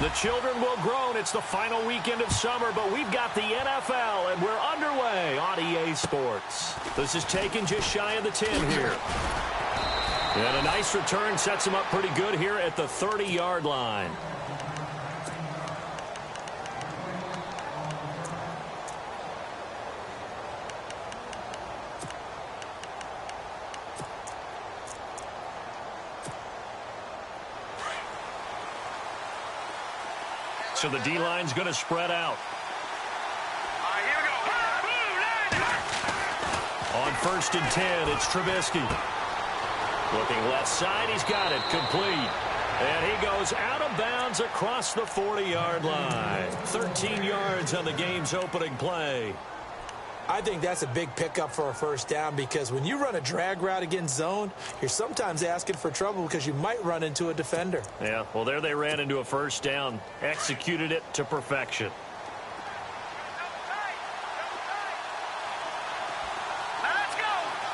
The children will groan. It's the final weekend of summer, but we've got the NFL, and we're underway on EA Sports. This is taken just shy of the 10 here. And a nice return sets him up pretty good here at the 30-yard line. So the D-line's going to spread out. Here we go. On 1st and 10, it's Trubisky. Looking left side, he's got it, complete. And he goes out of bounds across the 40-yard line. 13 yards on the game's opening play. I think that's a big pickup for a first down because when you run a drag route against zone, you're sometimes asking for trouble because you might run into a defender. Yeah, well, there they ran into a first down, executed it to perfection. Let's go.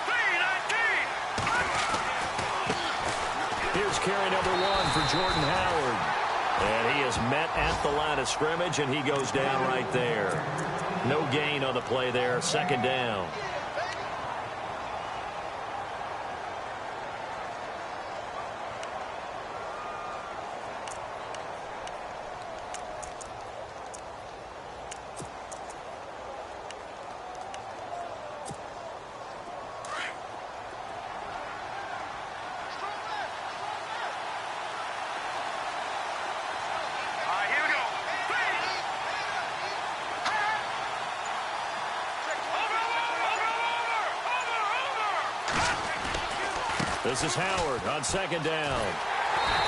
3-19. Here's carry number 1 for Jordan Howard. And he is met at the line of scrimmage, and he goes down right there. No gain on the play there, 2nd down. This is Howard on 2nd down.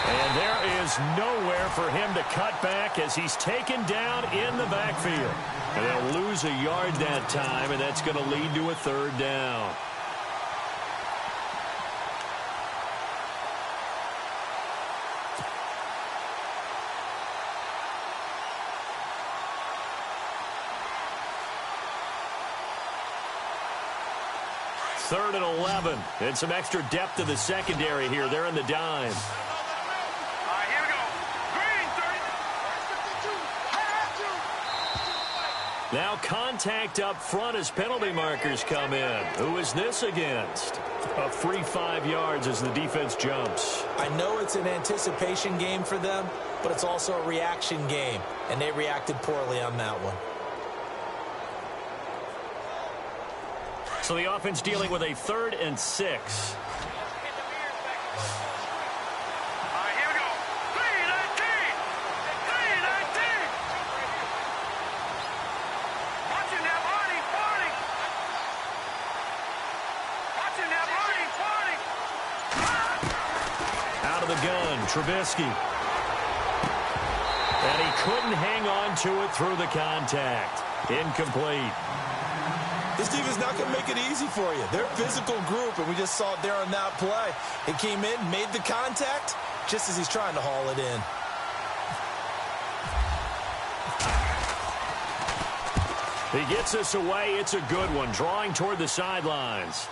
And there is nowhere for him to cut back as he's taken down in the backfield. And they'll lose a yard that time, and that's going to lead to a 3rd down. Third and 11, and some extra depth to the secondary here. They're in the dime. Here we go. Green, 30. Now contact up front as penalty markers come in. Who is this against? A free 5 yards as the defense jumps. I know it's an anticipation game for them, but it's also a reaction game, and they reacted poorly on that one. So the offense dealing with a 3rd and 6. Here we go. 3-19. 3-19. Watching that Barney. Watching that Barney. Out of the gun, Trubisky. And he couldn't hang on to it through the contact. Incomplete. This team is not going to make it easy for you. They're a physical group, and we just saw it there on that play. He came in, made the contact, just as he's trying to haul it in. He gets us away. It's a good one, drawing toward the sidelines.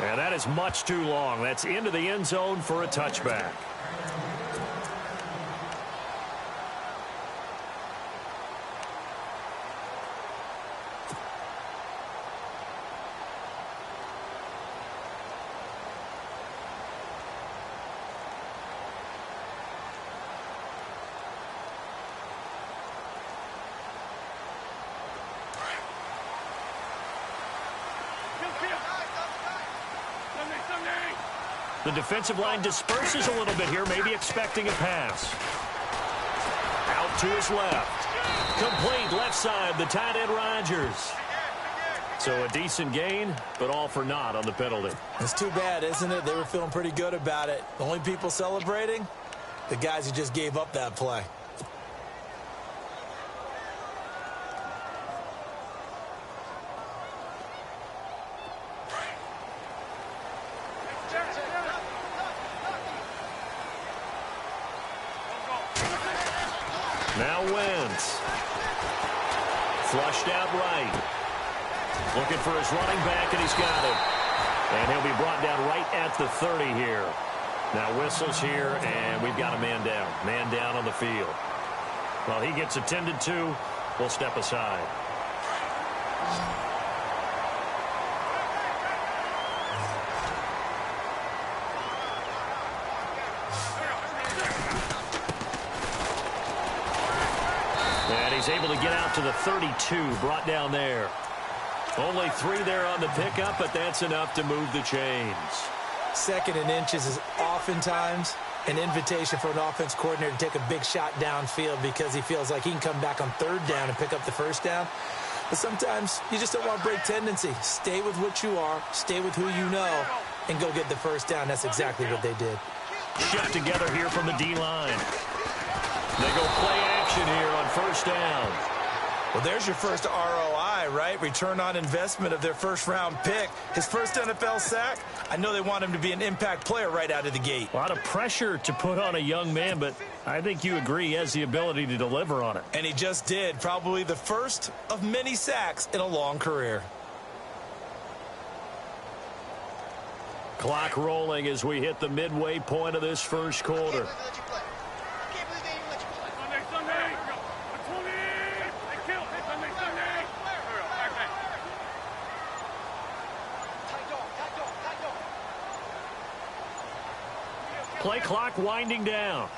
And that is much too long. That's into the end zone for a touchback. The defensive line disperses a little bit here, maybe expecting a pass. Out to his left. Complete left side, the tight end Rodgers. So a decent gain, but all for naught on the penalty. It's too bad, isn't it? They were feeling pretty good about it. The only people celebrating, the guys who just gave up that play. Now Wentz. Flushed out right. Looking for his running back, and he's got it. And he'll be brought down right at the 30 here. Now whistles here, and we've got a man down. Man down on the field. While he gets attended to, we'll step aside. And he's able to get out to the 32, brought down there. Only 3 there on the pickup, but that's enough to move the chains. 2nd and inches is oftentimes an invitation for an offense coordinator to take a big shot downfield because he feels like he can come back on 3rd down and pick up the 1st down. But sometimes you just don't want to break tendency. Stay with what you are, stay with who you know, and go get the 1st down. That's exactly what they did. Shut together here from the D-line. They go play action here on 1st down. Well, there's your first ROI, right? Return on investment of their 1st-round pick. His first NFL sack. I know they want him to be an impact player right out of the gate. A lot of pressure to put on a young man, but I think you agree he has the ability to deliver on it. And he just did. Probably the first of many sacks in a long career. Clock rolling as we hit the midway point of this 1st quarter. Play clock winding down.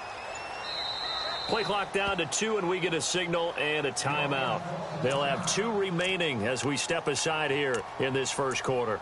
Play clock down to 2, and we get a signal and a timeout. They'll have 2 remaining as we step aside here in this 1st quarter.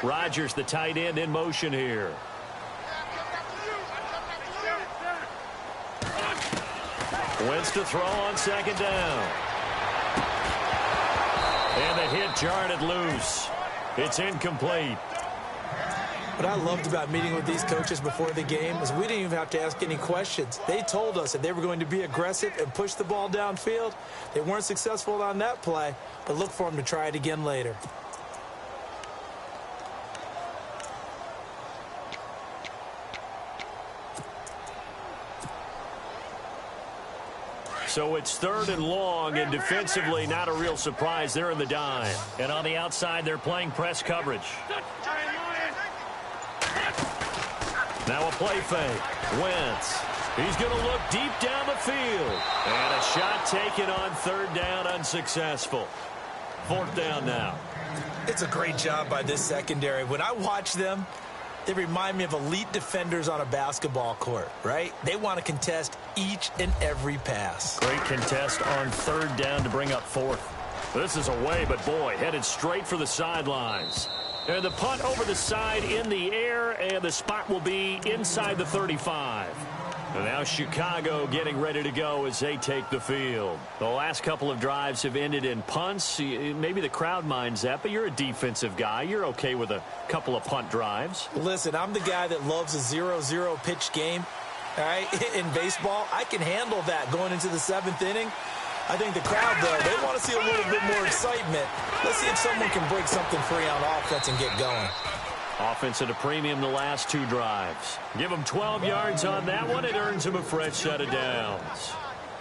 Rodgers, the tight end, in motion here. Wentz to throw on 2nd down. And the hit jarred it loose. It's incomplete. What I loved about meeting with these coaches before the game is we didn't even have to ask any questions. They told us that they were going to be aggressive and push the ball downfield. They weren't successful on that play, but look for them to try it again later. So it's 3rd and long, and defensively not a real surprise. They're in the dime. And on the outside, they're playing press coverage. Now a play fake. Wentz. He's going to look deep down the field. And a shot taken on 3rd down, unsuccessful. 4th down now. It's a great job by this secondary. When I watch them, they remind me of elite defenders on a basketball court, right? They want to contest each and every pass. Great contest on 3rd down to bring up 4th. This is away, but boy, headed straight for the sidelines. And the punt over the side in the air, and the spot will be inside the 35. And now Chicago getting ready to go as they take the field. The last couple of drives have ended in punts. Maybe the crowd minds that, but you're a defensive guy. You're okay with a couple of punt drives. Listen, I'm the guy that loves a 0-0 pitch game. All right, in baseball, I can handle that going into the 7th inning. I think the crowd, though, they want to see a little bit more excitement. Let's see if someone can break something free on offense and get going. Offense at a premium the last 2 drives. Give them 12 yards on that one. It earns them a fresh set of downs.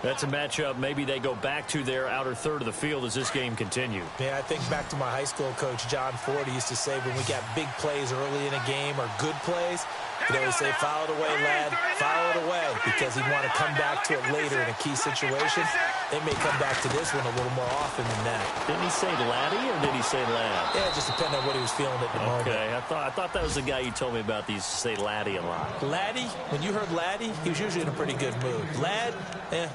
That's a matchup maybe they go back to their outer 3rd of the field as this game continues. Yeah, I think back to my high school coach, John Ford. He used to say when we got big plays early in a game or good plays, he'd always say, foul it away, lad, foul it away, because he'd want to come back to it later in a key situation. They may come back to this one a little more often than that. Didn't he say laddie or did he say lad? Yeah, it just depended on what he was feeling at the moment. Okay, I thought that was the guy you told me about. These say laddie a lot. Laddie, when you heard laddie, he was usually in a pretty good mood. Lad,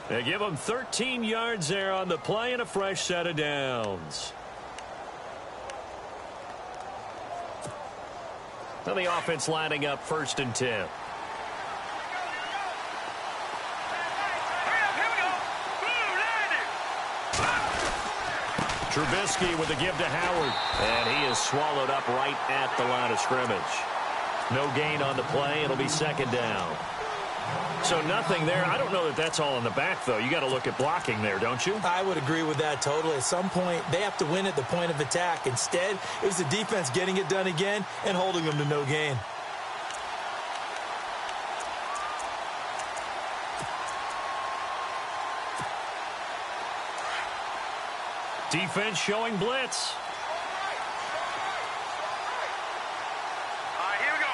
They give him 13 yards there on the play and a fresh set of downs. Now the offense lining up 1st and 10. Trubisky with the give to Howard. And he is swallowed up right at the line of scrimmage. No gain on the play. It'll be 2nd down. So nothing there. I don't know that that's all in the back, though. You got to look at blocking there, don't you? I would agree with that totally. At some point, they have to win at the point of attack. Instead, it was the defense getting it done again and holding them to no gain. Defense showing blitz. Here we go.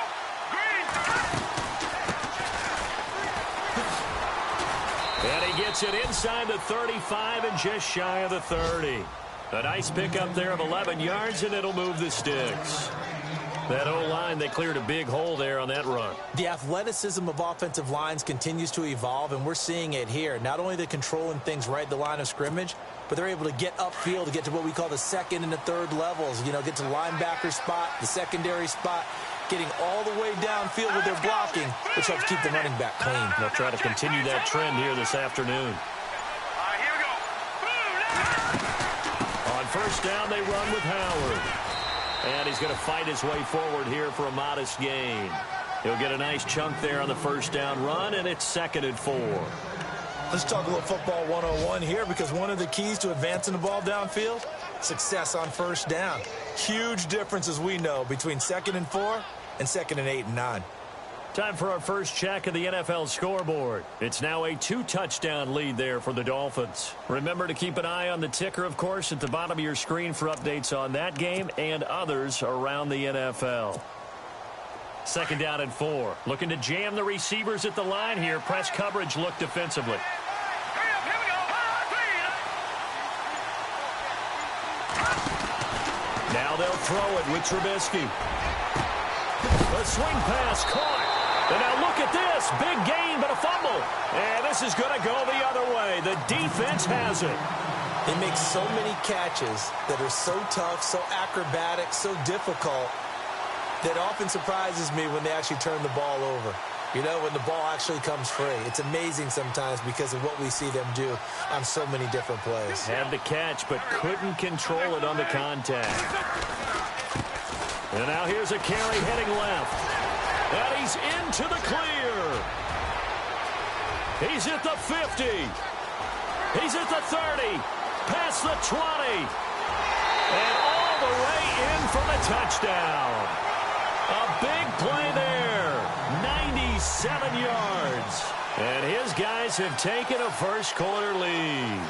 Green. And he gets it inside the 35 and just shy of the 30. A nice pickup there of 11 yards, and it'll move the sticks. That O-line, they cleared a big hole there on that run. The athleticism of offensive lines continues to evolve, and we're seeing it here. Not only they're controlling things right at the line of scrimmage, but they're able to get upfield to get to what we call the second and the third levels. You know, get to the linebacker spot, the secondary spot, getting all the way downfield with their blocking, which helps keep the running back clean. They'll try to continue that trend here this afternoon. Here we go. On first down, they run with Howard. And he's going to fight his way forward here for a modest gain. He'll get a nice chunk there on the first down run, and it's 2nd and 4. Let's talk a little football 101 here, because one of the keys to advancing the ball downfield, success on first down. Huge difference, as we know, between 2nd and 4 and 2nd and 8 and 9. Time for our first check of the NFL scoreboard. It's now a 2-touchdown lead there for the Dolphins. Remember to keep an eye on the ticker, of course, at the bottom of your screen for updates on that game and others around the NFL. 2nd down and 4. Looking to jam the receivers at the line here. Press coverage look defensively. Here we go. Now they'll throw it with Trubisky. A swing pass caught. And now look at this. Big gain, but a fumble. And this is going to go the other way. The defense has it. They make so many catches that are so tough, so acrobatic, so difficult, that often surprises me when they actually turn the ball over. You know, when the ball actually comes free. It's amazing sometimes because of what we see them do on so many different plays. Had the catch, but couldn't control it on the contact. And now here's a carry heading left. And he's into the clear. He's at the 50. He's at the 30. Past the 20. And all the way in for the touchdown. A big play there. 97 yards. And his guys have taken a first-quarter lead.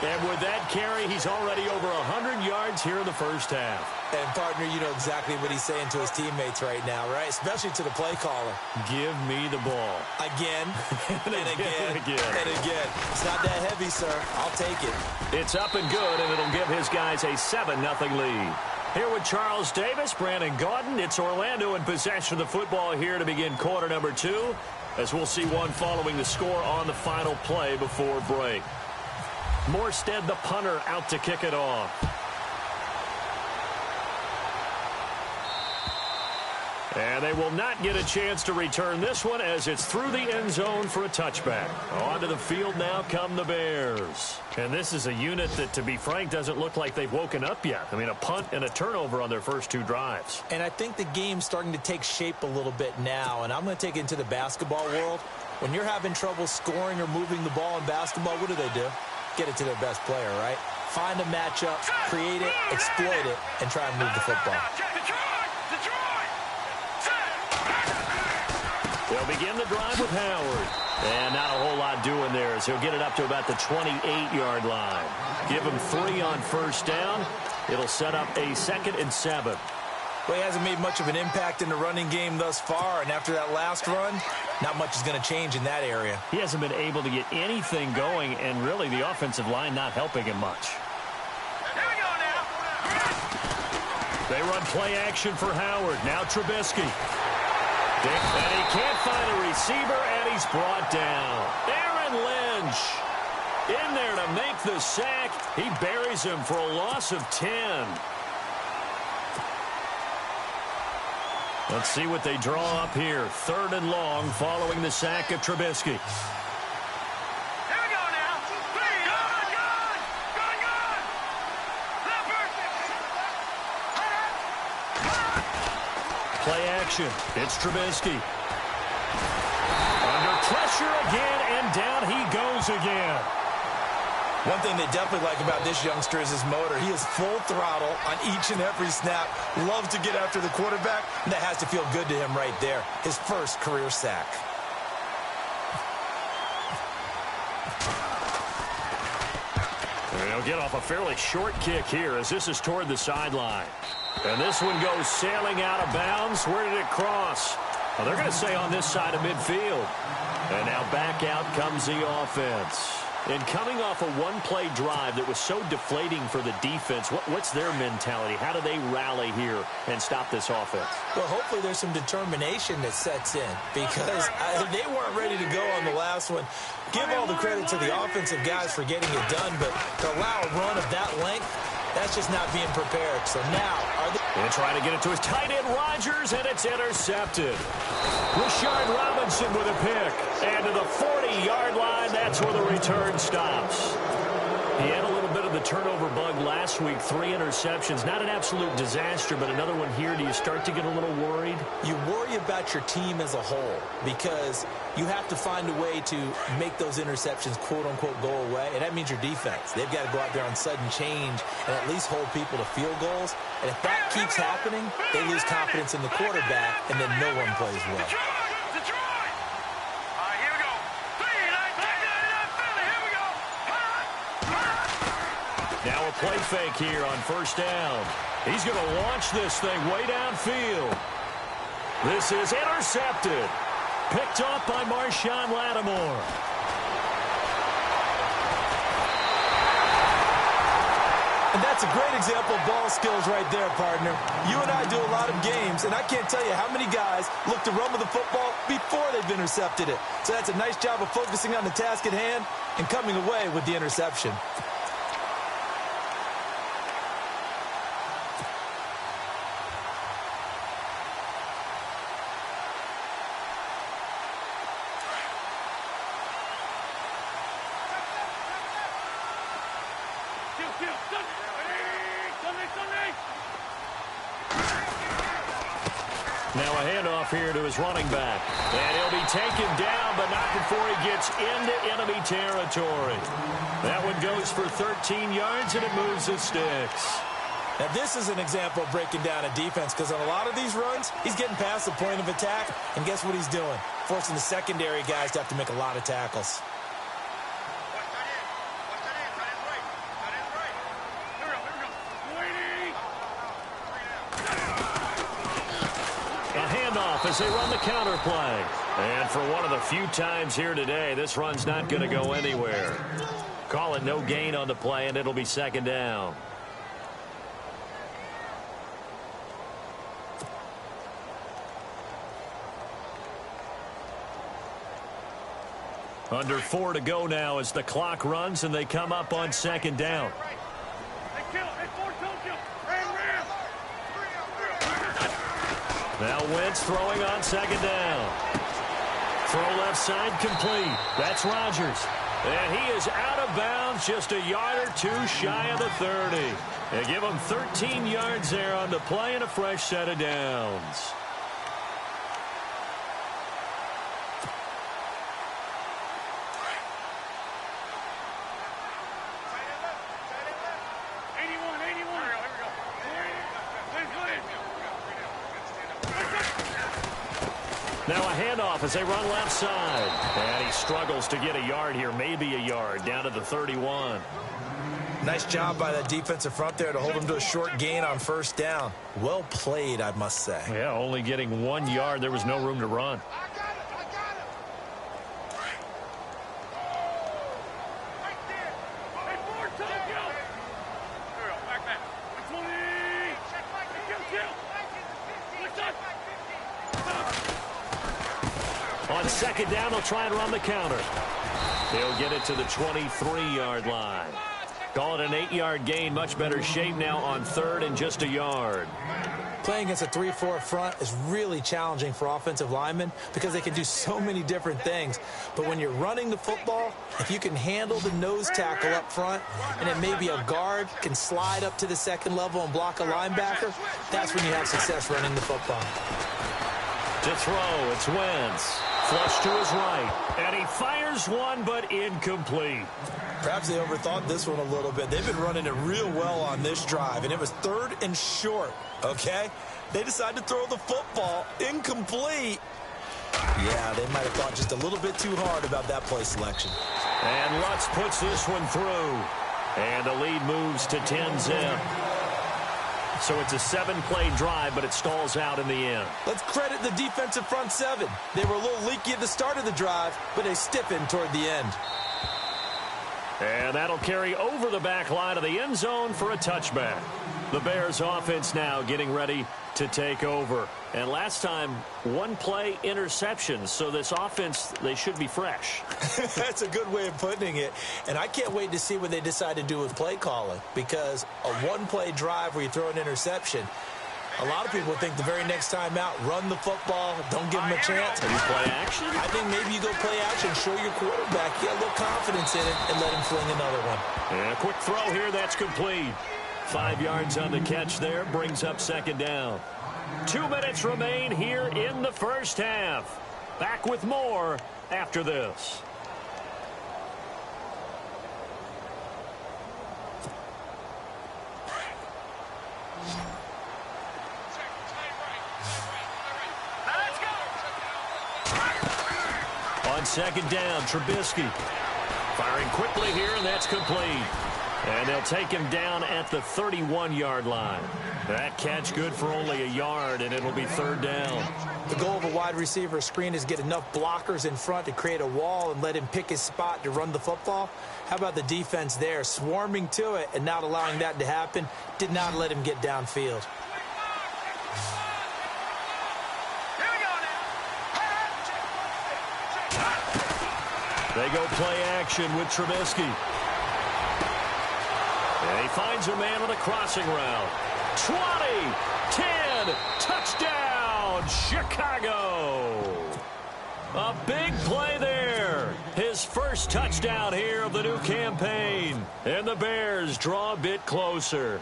And with that carry, he's already over 100 yards here in the first half. And, partner, you know exactly what he's saying to his teammates right now, right? Especially to the play caller. Give me the ball. Again, and again, and again. and again. It's not that heavy, sir. I'll take it. It's up and good, and it'll give his guys a 7-0 lead. Here with Charles Davis, Brandon Gaudin. It's Orlando in possession of the football here to begin quarter number 2, as we'll see one following the score on the final play before break. Morstead, the punter, out to kick it off. And they will not get a chance to return this one as it's through the end zone for a touchback. Onto the field now come the Bears. And this is a unit that, to be frank, doesn't look like they've woken up yet. I mean, a punt and a turnover on their first 2 drives. And I think the game's starting to take shape a little bit now, and I'm going to take it into the basketball world. When you're having trouble scoring or moving the ball in basketball, what do? Get it to their best player, right? Find a matchup, create it, exploit it, and try and move the football. They'll begin the drive with Howard. And not a whole lot doing there as he'll get it up to about the 28-yard line. Give him 3 on first down. It'll set up a 2nd and 7. Well, he hasn't made much of an impact in the running game thus far, and after that last run, not much is going to change in that area. He hasn't been able to get anything going, and really the offensive line not helping him much. Here we go now. They run play action for Howard. Now Trubisky. And he can't find a receiver, and he's brought down. Aaron Lynch in there to make the sack. He buries him for a loss of 10. Let's see what they draw up here. 3rd and long following the sack of Trubisky. Here we go now. Gone. Play action. It's Trubisky. pressure again, and down he goes again. One thing they definitely like about this youngster is his motor. He is full throttle on each and every snap. Loves to get after the quarterback, and that has to feel good to him right there. His first career sack. They'll get off a fairly short kick here as this is toward the sideline. And this one goes sailing out of bounds. Where did it cross? Well, they're going to say on this side of midfield. And now back out comes the offense. And coming off a one-play drive that was so deflating for the defense, what's their mentality? How do they rally here and stop this offense? Well, hopefully there's some determination that sets in because they weren't ready to go on the last one. Give all the credit to the offensive guys for getting it done, but to allow a run of that length, that's just not being prepared. So now, they're trying to get it to his tight end, Rodgers, and it's intercepted. Rashard Robinson with a pick. And to the 40-yard line, that's where the return stops. He had a little bit of the turnover bug last week, 3 interceptions. Not an absolute disaster, but another one here. Do you start to get a little worried? You worry about your team as a whole because you have to find a way to make those interceptions, quote-unquote, go away, and that means your defense. They've got to go out there on sudden change and at least hold people to field goals. And if that keeps happening, they lose confidence in the quarterback, and then no one plays well. Now a play fake here on first down. He's going to launch this thing way downfield. This is intercepted. Picked off by Marshawn Lattimore. And that's a great example of ball skills right there, partner. You and I do a lot of games, and I can't tell you how many guys look to run with the football before they've intercepted it. So that's a nice job of focusing on the task at hand and coming away with the interception. Now a handoff here to his running back. And he'll be taken down, but not before he gets into enemy territory. That one goes for 13 yards, and it moves the sticks. Now, this is an example of breaking down a defense because on a lot of these runs, he's getting past the point of attack, and guess what he's doing? Forcing the secondary guys to have to make a lot of tackles. As they run the counter play. And for one of the few times here today, this run's not going to go anywhere. Call it no gain on the play, and it'll be second down. Under 4 to go now as the clock runs, and they come up on second down. Now Wentz throwing on second down. Throw left side complete. That's Rodgers. And he is out of bounds just a yard or two shy of the 30. They give him 13 yards there on the play and a fresh set of downs. Now a handoff as they run left side. And he struggles to get a yard here, maybe a yard, down to the 31. Nice job by that defensive front there to hold him to a short gain on first down. Well played, I must say. Yeah, only getting 1 yard. There was no room to run. On second down, they'll try and run the counter. They'll get it to the 23-yard line. Call it an 8-yard gain. Much better shape now on third and just a yard. Playing against a 3-4 front is really challenging for offensive linemen because they can do so many different things. But when you're running the football, if you can handle the nose tackle up front and then maybe a guard can slide up to the second level and block a linebacker, that's when you have success running the football. To throw, it's Wentz. Flush to his right. And he fires one, but incomplete. Perhaps they overthought this one a little bit. They've been running it real well on this drive, and it was 3rd and short, okay? They decided to throw the football incomplete. Yeah, they might have thought just a little bit too hard about that play selection. And Lutz puts this one through. And the lead moves to 10-zip. So it's a 7-play drive, but it stalls out in the end. Let's credit the defensive front 7. They were a little leaky at the start of the drive, but they stiffened toward the end. And that'll carry over the back line of the end zone for a touchback. The Bears offense now getting ready to take over. And last time, 1-play interception. So this offense, they should be fresh. That's a good way of putting it. And I can't wait to see what they decide to do with play calling. Because a 1-play drive where you throw an interception, a lot of people think the very next time out, run the football, don't give them a chance. Are you play action? I think maybe you go play action, show your quarterback, get a little confidence in it, and let him fling another one. And a quick throw here, that's complete. 5 yards on the catch there, brings up 2nd down. 2 minutes remain here in the first half. Back with more after this. On 2nd down, Trubisky firing quickly here, and that's complete. And they'll take him down at the 31-yard line. That catch good for only a yard, and it'll be 3rd down. The goal of a wide receiver screen is get enough blockers in front to create a wall and let him pick his spot to run the football. How about the defense there, swarming to it and not allowing that to happen? Did not let him get downfield. They go play action with Trubisky. And he finds a man on a crossing route. 20, 10, touchdown, Chicago. A big play there. His first touchdown here of the new campaign. And the Bears draw a bit closer.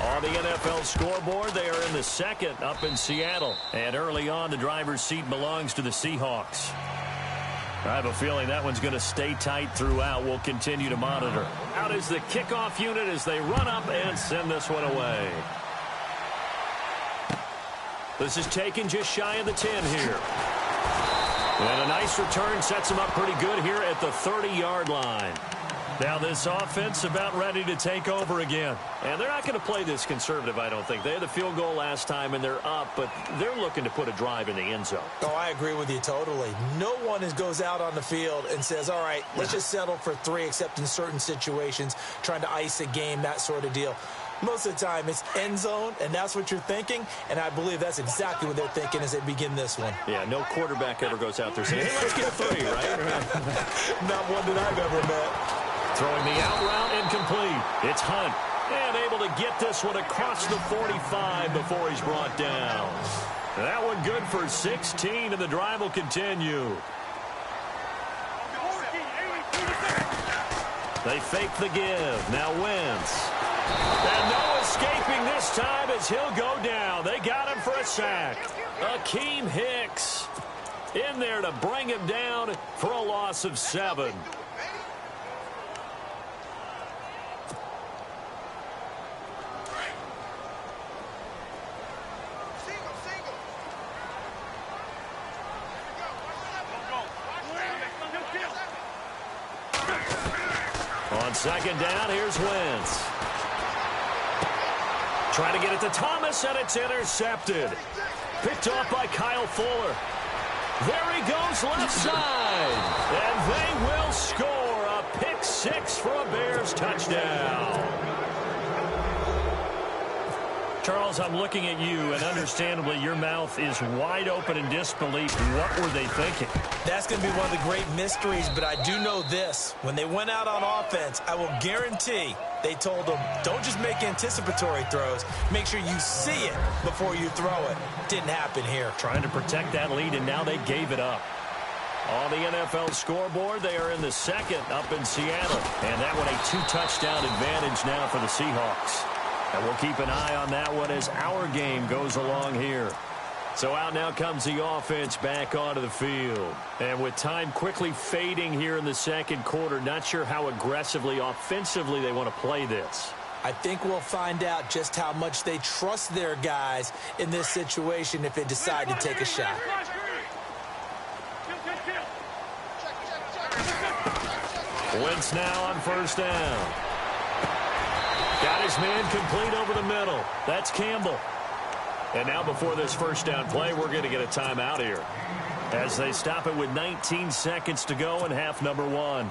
On the NFL scoreboard, they are in the 2nd up in Seattle. And early on, the driver's seat belongs to the Seahawks. I have a feeling that one's going to stay tight throughout. We'll continue to monitor. Out is the kickoff unit as they run up and send this one away. This is taken just shy of the 10 here. And a nice return sets them up pretty good here at the 30-yard line. Now this offense about ready to take over again. And they're not going to play this conservative, I don't think. They had the field goal last time, and they're up, but they're looking to put a drive in the end zone. Oh, I agree with you totally. No one goes out on the field and says, all right, let's just settle for 3, except in certain situations, trying to ice a game, that sort of deal. Most of the time, it's end zone, and that's what you're thinking, and I believe that's exactly what they're thinking as they begin this one. Yeah, no quarterback ever goes out there saying, hey, let's get 3, right? Not one that I've ever met. Throwing the out route incomplete. It's Hunt. And able to get this one across the 45 before he's brought down. That one good for 16, and the drive will continue. They fake the give. Now Wentz. And no escaping this time as he'll go down. They got him for a sack. Akeem Hicks in there to bring him down for a loss of 7. On 2nd down, here's Wentz. Trying to get it to Thomas, and it's intercepted. Picked off by Kyle Fuller. There he goes left side. And they will score a pick 6 for a Bears touchdown. Charles, I'm looking at you, and understandably, your mouth is wide open in disbelief. What were they thinking? That's going to be one of the great mysteries, but I do know this. When they went out on offense, I will guarantee they told them, don't just make anticipatory throws. Make sure you see it before you throw it. Didn't happen here. Trying to protect that lead, and now they gave it up. On the NFL scoreboard, they are in the 2nd up in Seattle. And that one a 2-touchdown advantage now for the Seahawks. And we'll keep an eye on that one as our game goes along here. So out now comes the offense back onto the field. And with time quickly fading here in the second quarter, not sure how aggressively, offensively they want to play this. I think we'll find out just how much they trust their guys in this situation if they decide to take a shot. Wentz now on first down. Got his man complete over the middle. That's Campbell. And now before this first down play, we're going to get a timeout here as they stop it with 19 seconds to go in half number one.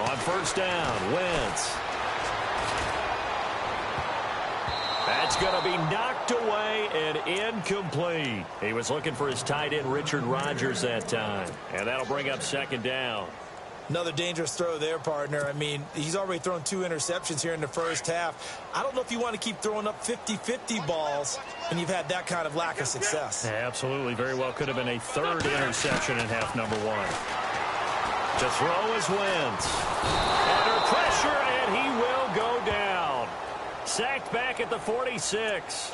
On first down, Wentz. That's going to be knocked away and incomplete. He was looking for his tight end, Richard Rodgers, that time. And that'll bring up second down. Another dangerous throw there, partner. I mean, he's already thrown 2 interceptions here in the first half. I don't know if you want to keep throwing up 50-50 balls when you've had that kind of lack of success. Yeah, absolutely. Very well could have been a third interception in half number one. To throw is Wentz. Under pressure, and he will go down. Sacked back at the 46.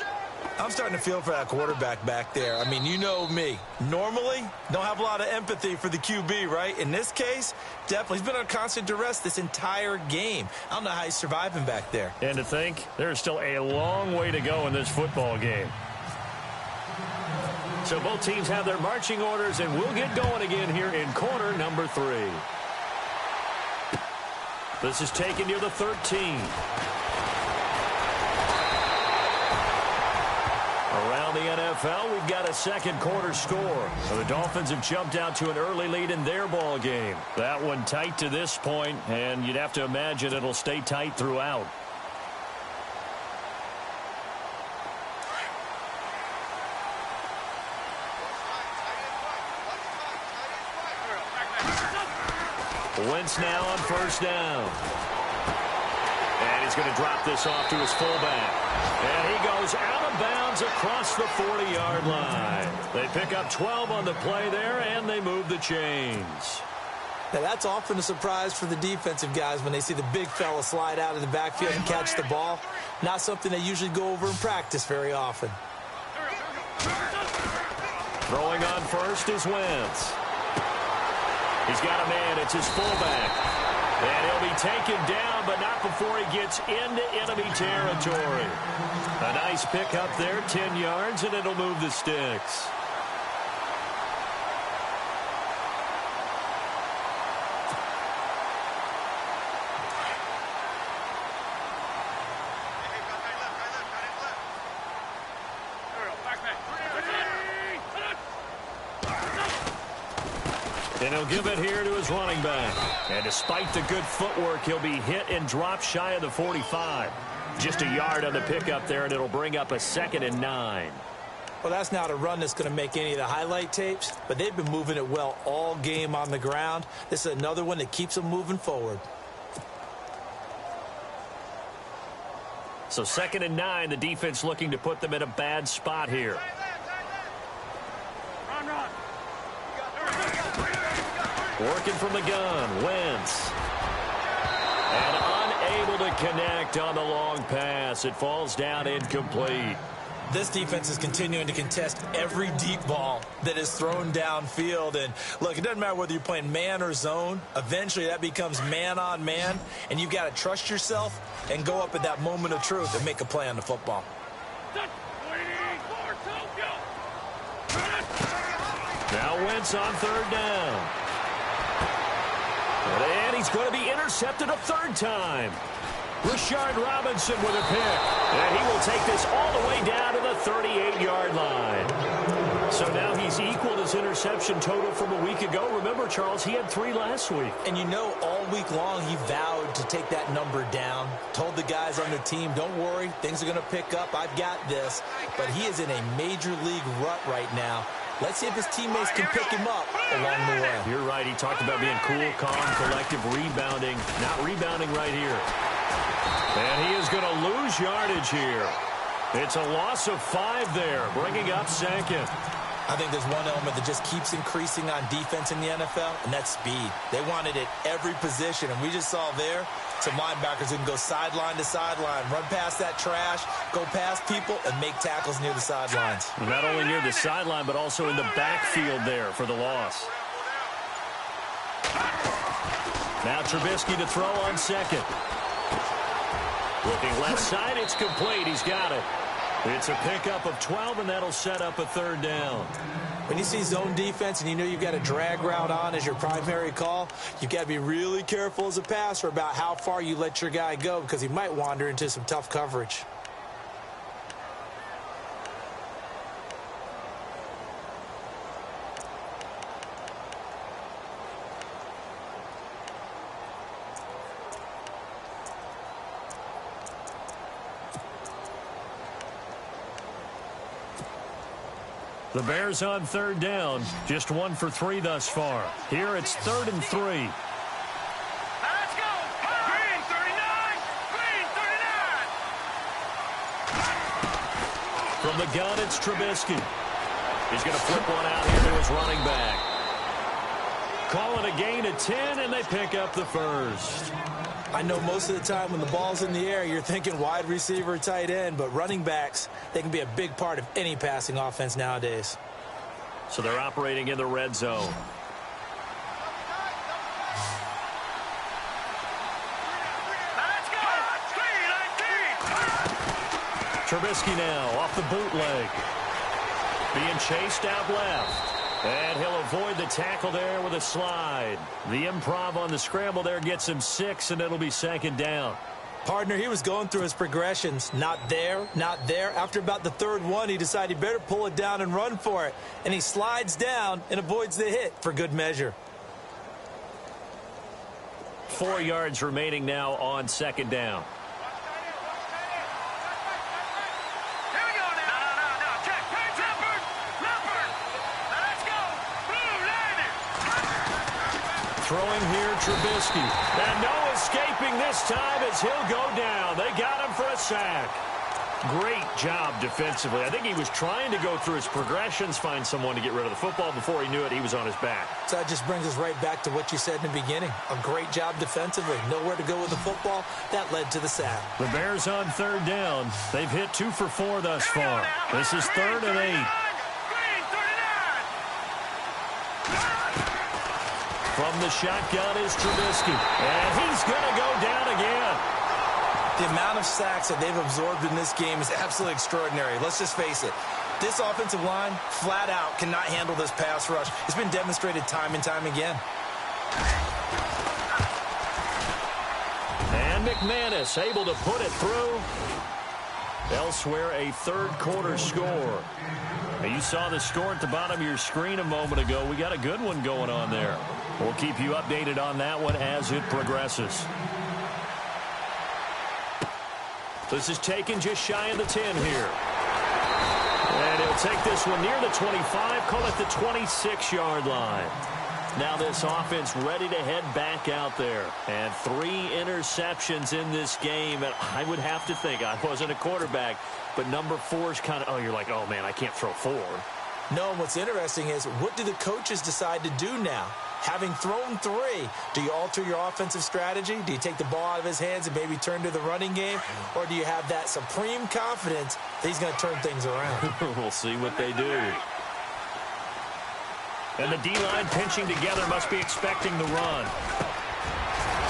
I'm starting to feel for that quarterback back there. I mean, you know me. Normally, don't have a lot of empathy for the QB, right? In this case, definitely. He's been under constant duress this entire game. I don't know how he's surviving back there. And to think, there's still a long way to go in this football game. So both teams have their marching orders, and we'll get going again here in quarter number 3. This is taken near the 13. Around the NFL, we've got a second quarter score. So the Dolphins have jumped out to an early lead in their ball game. That one tight to this point, and you'd have to imagine it'll stay tight throughout. Wentz now on first down. And he's going to drop this off to his fullback. And he goes out of bounds across the 40-yard line. They pick up 12 on the play there, and they move the chains. Now, that's often a surprise for the defensive guys when they see the big fella slide out of the backfield and catch the ball. Not something they usually go over in practice very often. Throwing on first is Wentz. He's got a man. It's his fullback. And he'll be taken down, but not before he gets into enemy territory. A nice pickup there, 10 yards, and it'll move the sticks. And he'll give it here to his running back. And despite the good footwork, he'll be hit and dropped shy of the 45. Just a yard on the pickup there, and it'll bring up a 2nd and 9. Well, that's not a run that's going to make any of the highlight tapes, but they've been moving it well all game on the ground. This is another one that keeps them moving forward. So 2nd and 9, the defense looking to put them in a bad spot here. Working from the gun, Wentz. And unable to connect on the long pass. It falls down incomplete. This defense is continuing to contest every deep ball that is thrown downfield. And, look, it doesn't matter whether you're playing man or zone. Eventually, that becomes man-on-man, and you've got to trust yourself and go up at that moment of truth and make a play on the football. Now Wentz on 3rd down. And he's going to be intercepted a 3rd time. Rashard Robinson with a pick. And he will take this all the way down to the 38-yard line. So now he's equaled his interception total from a week ago. Remember, Charles, he had 3 last week. And you know, all week long he vowed to take that number down. Told the guys on the team, don't worry, things are going to pick up. I've got this. But he is in a major league rut right now. Let's see if his teammates can pick him up along the way. You're right. He talked about being cool, calm, collective, rebounding. Not rebounding right here. And he is going to lose yardage here. It's a loss of 5 there, bringing up 2nd. I think there's one element that just keeps increasing on defense in the NFL, and that's speed. They want it at every position, and we just saw there some linebackers who can go sideline to sideline, run past that trash, go past people, and make tackles near the sidelines. Not only near the sideline, but also in the backfield there for the loss. Now Trubisky to throw on second. Looking left side, it's complete. He's got it. It's a pickup of 12, and that'll set up a third down. When you see zone defense and you know you've got a drag route on as your primary call, you've got to be really careful as a passer about how far you let your guy go because he might wander into some tough coverage. The Bears on third down, just 1 for 3 thus far. Here it's 3rd and 3. Now let's go. Green 39. Green 39. From the gun, it's Trubisky. He's going to flip one out here to his running back. Call it a gain of 10, and they pick up the first. I know most of the time when the ball's in the air, you're thinking wide receiver, tight end, but running backs, they can be a big part of any passing offense nowadays. So they're operating in the red zone. Let's go. Green 19. Trubisky now off the bootleg. Being chased out left. And he'll avoid the tackle there with a slide. The improv on the scramble there gets him 6, and it'll be 2nd down. Partner, he was going through his progressions. Not there, not there. After about the 3rd one, he decided he better pull it down and run for it. And he slides down and avoids the hit for good measure. 4 yards remaining now on 2nd down. Here we go now. No. Check. Leopard. Now let's go. Blue landed. Throwing here, Trubisky. And no escaping this time as he'll go down. They got him for a sack. Great job defensively. I think he was trying to go through his progressions, find someone to get rid of the football. Before he knew it, he was on his back. So that just brings us right back to what you said in the beginning. A great job defensively. Nowhere to go with the football. That led to the sack. The Bears on 3rd down. They've hit 2 for 4 thus far. This is 3rd and 8. Green 39. From the shotgun is Trubisky. And he's going to go down again. The amount of sacks that they've absorbed in this game is absolutely extraordinary. Let's just face it. This offensive line, flat out, cannot handle this pass rush. It's been demonstrated time and time again. And McManus able to put it through. Elsewhere, a 3rd quarter score. Now, you saw the score at the bottom of your screen a moment ago. We got a good one going on there. We'll keep you updated on that one as it progresses. This is taken just shy of the 10 here. And he'll take this one near the 25, call it the 26-yard line. Now this offense ready to head back out there. And 3 interceptions in this game. And I would have to think, I wasn't a quarterback, but number 4 is kind of, you're like, oh, man, I can't throw 4. No, and what's interesting is, what do the coaches decide to do now? Having thrown 3, do you alter your offensive strategy? Do you take the ball out of his hands and maybe turn to the running game? Or do you have that supreme confidence that he's going to turn things around? We'll see what they do. And the D-line pinching together, must be expecting the run.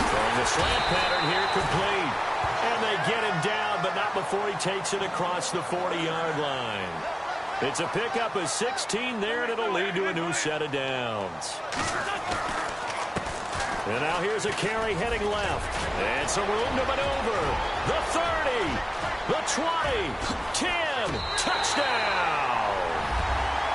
Throwing the slant pattern here, complete. And they get him down, but not before he takes it across the 40-yard line. It's a pickup of 16 there, and it'll lead to a new set of downs. And now here's a carry heading left. And some room to maneuver. The 30, the 20, 10, touchdown.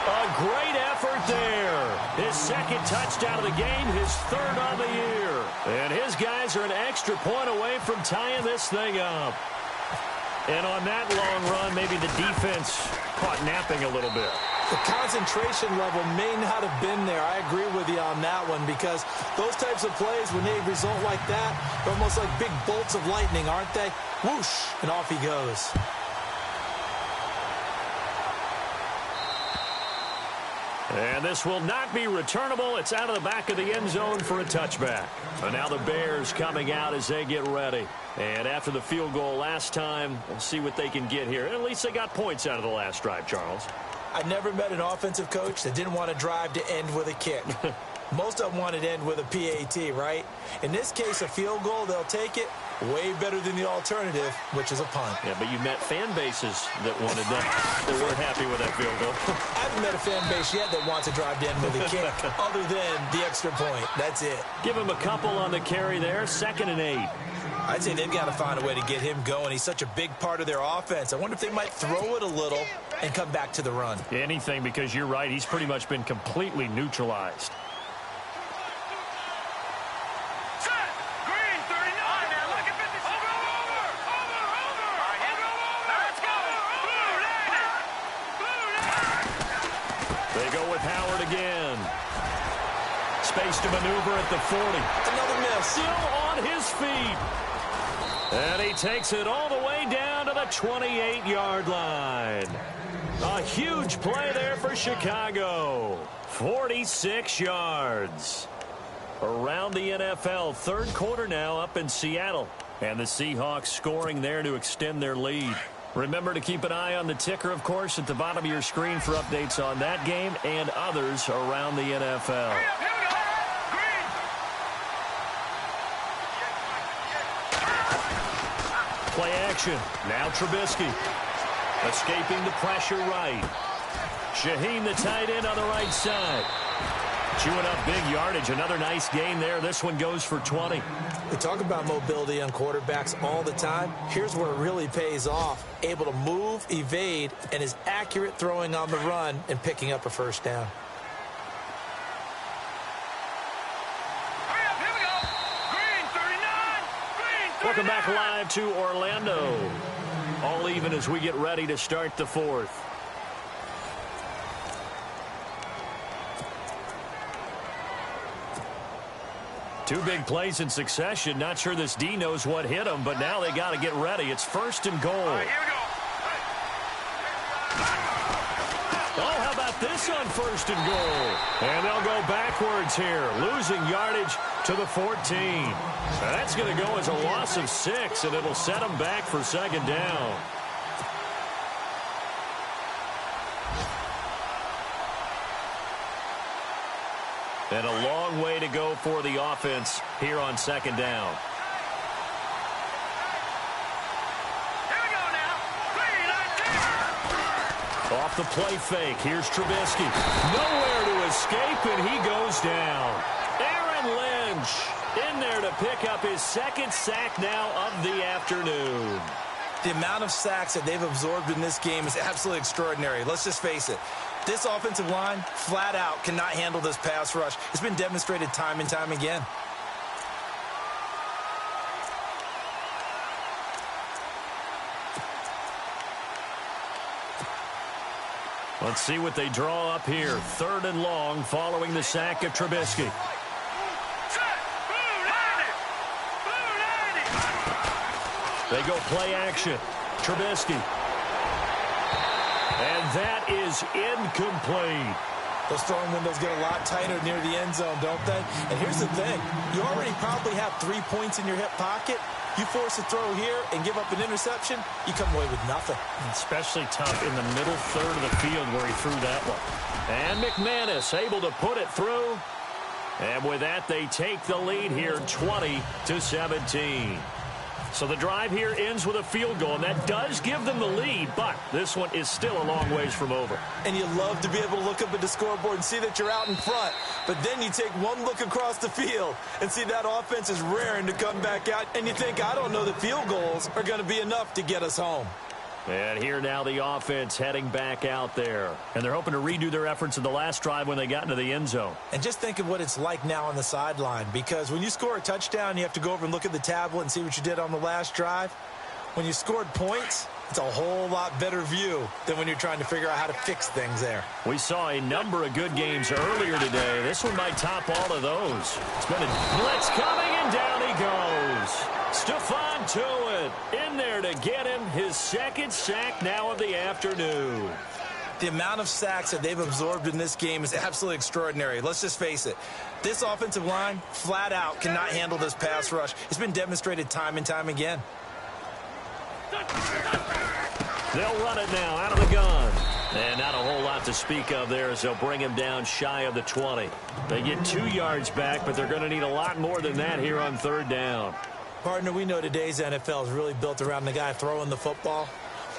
A great effort there. His 2nd touchdown of the game, his 3rd on the year. And his guys are an extra point away from tying this thing up. And on that long run, maybe the defense caught napping a little bit. The concentration level may not have been there. I agree with you on that one, because those types of plays, when they result like that, they're almost like big bolts of lightning, aren't they? Whoosh, and off he goes. And this will not be returnable. It's out of the back of the end zone for a touchback. And now the Bears coming out as they get ready. And after the field goal last time, we'll see what they can get here. At least they got points out of the last drive, Charles. I never met an offensive coach that didn't want to drive to end with a kick. Most of them wanted to end with a PAT, right? In this case, a field goal, they'll take it. Way better than the alternative, which is a punt. Yeah, but you met fan bases that wanted that weren't happy with that field goal. I haven't met a fan base yet that wants to drive to end with a kick other than the extra point. That's it. Give him a couple on the carry there. 2nd and 8. I'd say they've got to find a way to get him going. He's such a big part of their offense. I wonder if they might throw it a little and come back to the run. Anything, because you're right. He's pretty much been completely neutralized. They go with Howard again. Space to maneuver at the 40. Another miss. Still on his feet. And he takes it all the way down to the 28-yard line. A huge play there for Chicago. 46 yards. Around the NFL, 3rd quarter now up in Seattle. And the Seahawks scoring there to extend their lead. Remember to keep an eye on the ticker, of course, at the bottom of your screen for updates on that game and others around the NFL. Play action. Now Trubisky. Escaping the pressure right. Shaheen, the tight end, on the right side. Chewing up big yardage. Another nice gain there. This one goes for 20. We talk about mobility on quarterbacks all the time. Here's where it really pays off. Able to move, evade, and is accurate throwing on the run and picking up a first down. Welcome back live to Orlando. All even as we get ready to start the 4th. Two big plays in succession. Not sure this D knows what hit him, but now they got to get ready. It's 1st and goal. Here we go. Oh, how about this on 1st and goal? And they'll go backwards here, losing yardage to the 14. Now that's going to go as a loss of 6, and it'll set them back for 2nd down. And a long way to go for the offense here on 2nd down. Here we go now. 3-19. Off the play fake. Here's Trubisky. Nowhere to escape, and he goes down. Aaron Lynch in there to pick up his 2nd sack now of the afternoon. The amount of sacks that they've absorbed in this game is absolutely extraordinary. Let's just face it. This offensive line, flat out, cannot handle this pass rush. It's been demonstrated time and time again. Let's see what they draw up here. 3rd and long following the sack of Trubisky. They go play action. Trubisky. And that is incomplete. Those throwing windows get a lot tighter near the end zone, don't they? And here's the thing. You already probably have 3 points in your hip pocket. You force a throw here and give up an interception, you come away with nothing. Especially tough in the middle 3rd of the field where he threw that one. And McManus able to put it through. And with that, they take the lead here 20-17. So the drive here ends with a field goal, and that does give them the lead, but this one is still a long ways from over. And you love to be able to look up at the scoreboard and see that you're out in front, but then you take one look across the field and see that offense is raring to come back out, and you think, I don't know that field goals are going to be enough to get us home. And here now the offense heading back out there. And they're hoping to redo their efforts in the last drive when they got into the end zone. And just think of what it's like now on the sideline, because when you score a touchdown, you have to go over and look at the tablet and see what you did on the last drive. When you scored points, it's a whole lot better view than when you're trying to figure out how to fix things there. We saw a number of good games earlier today. This one might top all of those. It's been a blitz coming, and down he goes. Stephon Tuitt in there to get him his 2nd sack now of the afternoon. The amount of sacks that they've absorbed in this game is absolutely extraordinary. Let's just face it. This offensive line, flat out, cannot handle this pass rush. It's been demonstrated time and time again. They'll run it now out of the gun. And not a whole lot to speak of there as they'll bring him down shy of the 20. They get 2 yards back, but they're going to need a lot more than that here on third down. Partner, we know today's NFL is really built around the guy throwing the football.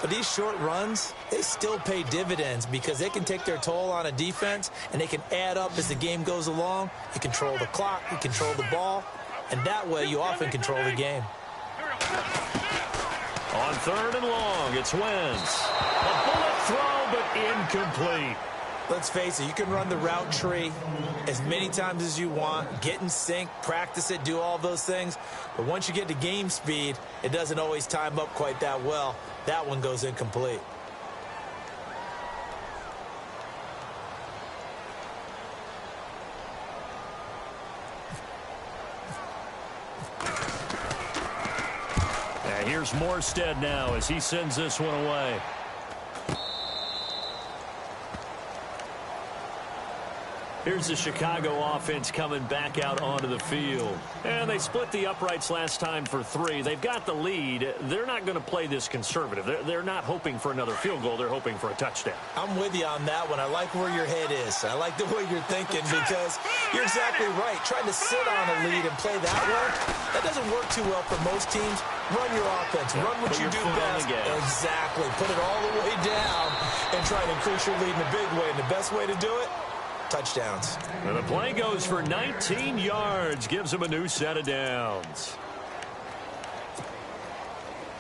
But these short runs, they still pay dividends because they can take their toll on a defense, and they can add up as the game goes along. You control the clock, you control the ball, and that way you often control the game. On third and long, it's Wentz. A bullet throw, but incomplete. Let's face it, you can run the route tree as many times as you want, get in sync, practice it, do all those things. But once you get to game speed, it doesn't always time up quite that well. That one goes incomplete. Here's Morstead now as he sends this one away. Here's the Chicago offense coming back out onto the field. And they split the uprights last time for 3. They've got the lead. They're not going to play this conservative. They're not hoping for another field goal. They're hoping for a touchdown. I'm with you on that one. I like where your head is. I like the way you're thinking because you're exactly right. Trying to sit on a lead and play that way, that doesn't work too well for most teams. Run your offense. Run what you do best. Exactly. Put it all the way down and try to increase your lead in a big way. And the best way to do it, touchdowns. And the play goes for 19 yards. Gives them a new set of downs.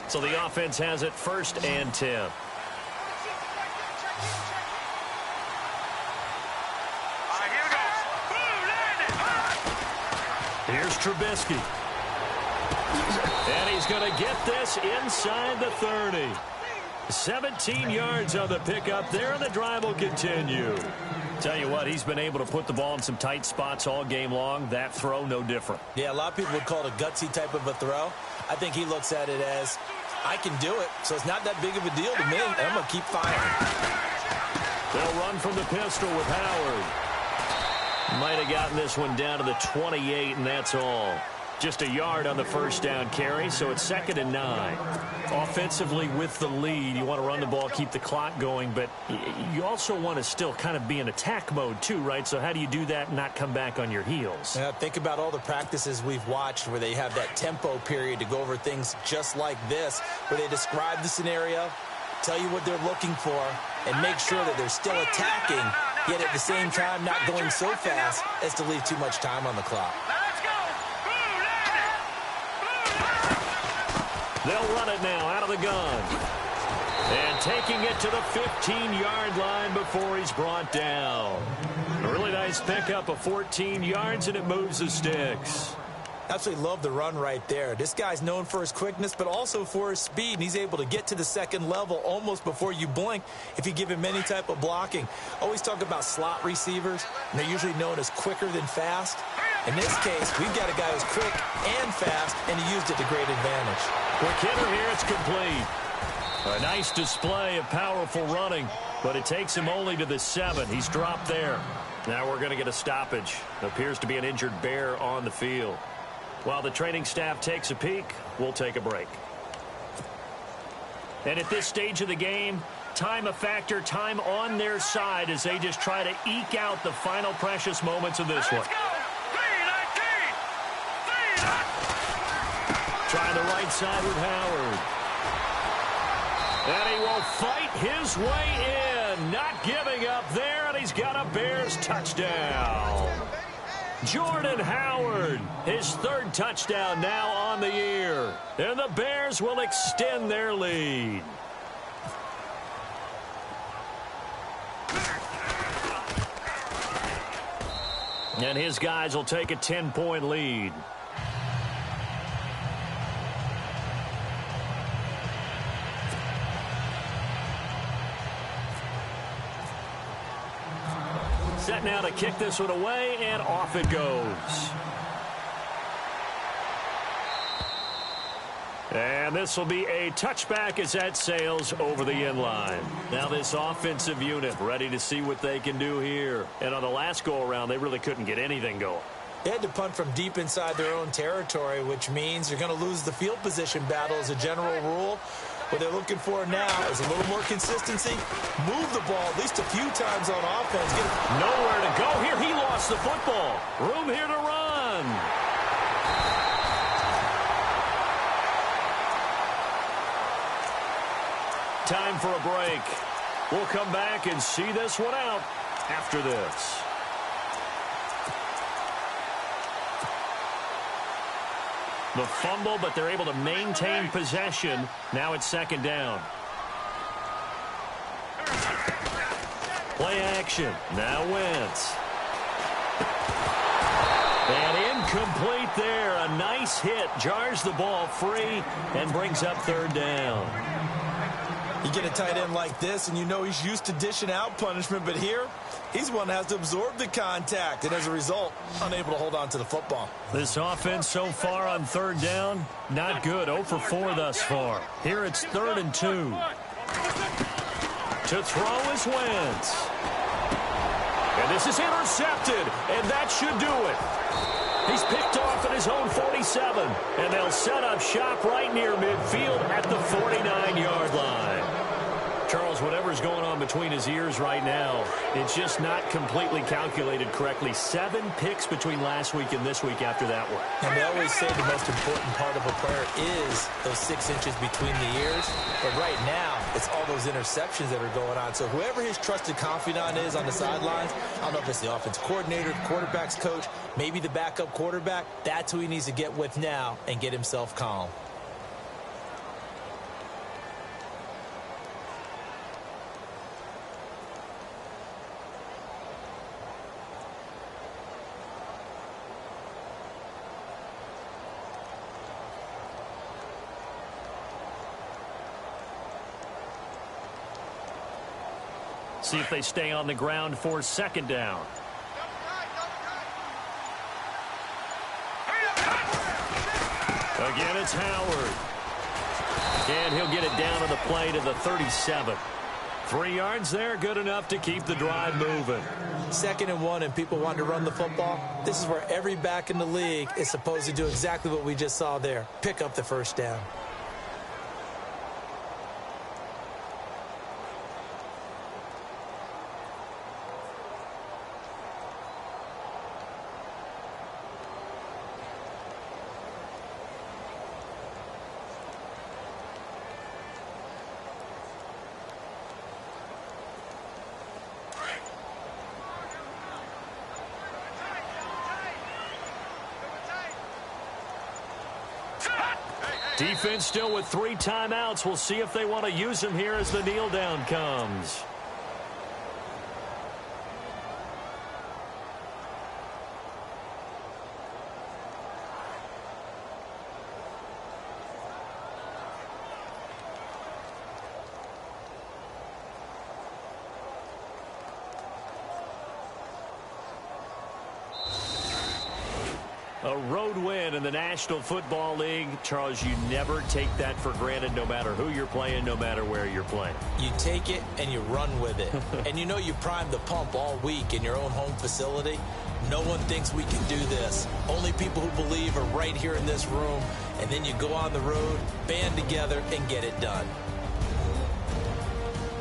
So the offense has it 1st and 10. Here's Trubisky. And he's going to get this inside the 30. 17 yards on the pickup there, and the drive will continue. Tell you what, he's been able to put the ball in some tight spots all game long. That throw, no different. Yeah, a lot of people would call it a gutsy type of a throw. I think he looks at it as, I can do it, so it's not that big of a deal to me. I'm going to keep firing. They'll run from the pistol with Howard. Might have gotten this one down to the 28, and that's all. Just a yard on the first down carry, so it's 2nd and 9. Offensively with the lead, you want to run the ball, keep the clock going, but you also want to still kind of be in attack mode too, right? So how do you do that and not come back on your heels? Yeah, think about all the practices we've watched where they have that tempo period to go over things just like this, where they describe the scenario, tell you what they're looking for, and make sure that they're still attacking, yet at the same time not going so fast as to leave too much time on the clock. They'll run it now out of the gun. And taking it to the 15-yard line before he's brought down. A really nice pickup of 14 yards, and it moves the sticks. Absolutely love the run right there. This guy's known for his quickness, but also for his speed, and he's able to get to the second level almost before you blink if you give him any type of blocking. Always talk about slot receivers, and they're usually known as quicker than fast. In this case, we've got a guy who's quick and fast, and he used it to great advantage. Quick hitter here, it's complete. A nice display of powerful running, but it takes him only to the 7. He's dropped there. Now we're going to get a stoppage. Appears to be an injured Bear on the field. While the training staff takes a peek, we'll take a break. And at this stage of the game, time a factor, time on their side as they just try to eke out the final precious moments of this one. Try the right side with Howard. And he will fight his way in. Not giving up there, and he's got a Bears touchdown. Jordan Howard, his 3rd touchdown now on the year. And the Bears will extend their lead. And his guys will take a 10-point lead. Set now to kick this one away, and off it goes. And this will be a touchback as that sails over the end line. Now this offensive unit ready to see what they can do here. And on the last go-around, they really couldn't get anything going. They had to punt from deep inside their own territory, which means you're going to lose the field position battle as a general rule. What they're looking for now is a little more consistency. Move the ball at least a few times on offense. Nowhere to go here. He lost the football. Room here to run. Time for a break. We'll come back and see this one out after this. The fumble, but they're able to maintain possession. Now it's second down. Play action. Now Wentz. And incomplete there. A nice hit. Jars the ball free and brings up third down. You get a tight end like this, and you know he's used to dishing out punishment, but here, he's one that has to absorb the contact, and as a result, unable to hold on to the football. This offense so far on third down, not good. 0 for 4 thus far. Here it's 3rd and 2. To throw is Wentz. And this is intercepted, and that should do it. He's picked off at his own 47, and they'll set up shop right near midfield at the 49-yard line. Charles, whatever's going on between his ears right now, it's just not completely calculated correctly. 7 picks between last week and this week after that one. And they always say the most important part of a player is those 6 inches between the ears. But right now, it's all those interceptions that are going on. So whoever his trusted confidant is on the sidelines, I don't know if it's the offense coordinator, the quarterback's coach, maybe the backup quarterback, that's who he needs to get with now and get himself calm. See if they stay on the ground for second down. Again, it's Howard. And he'll get it down to the play to the 37. 3 yards there, good enough to keep the drive moving. 2nd and 1, and people want to run the football. This is where every back in the league is supposed to do exactly what we just saw there. Pick up the first down. Defense still with 3 timeouts. We'll see if they want to use them here as the kneel down comes. A road win in the National Football League. Charles, you never take that for granted no matter who you're playing, no matter where you're playing. You take it and you run with it. And you know you primed the pump all week in your own home facility. No one thinks we can do this. Only people who believe are right here in this room. And then you go on the road, band together, and get it done.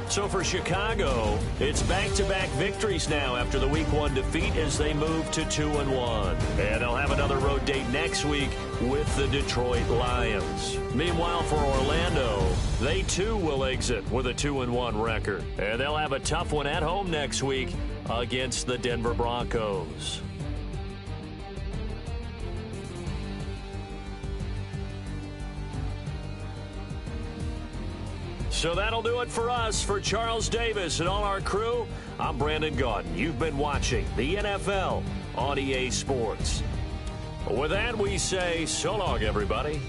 So for Chicago, it's back-to-back victories now after the Week 1 defeat as they move to 2-1. And they'll have another road date next week with the Detroit Lions. Meanwhile, for Orlando, they too will exit with a 2-1 record. And they'll have a tough one at home next week against the Denver Broncos. So that'll do it for us. For Charles Davis and all our crew, I'm Brandon Gaudin. You've been watching the NFL on EA Sports. With that, we say so long, everybody.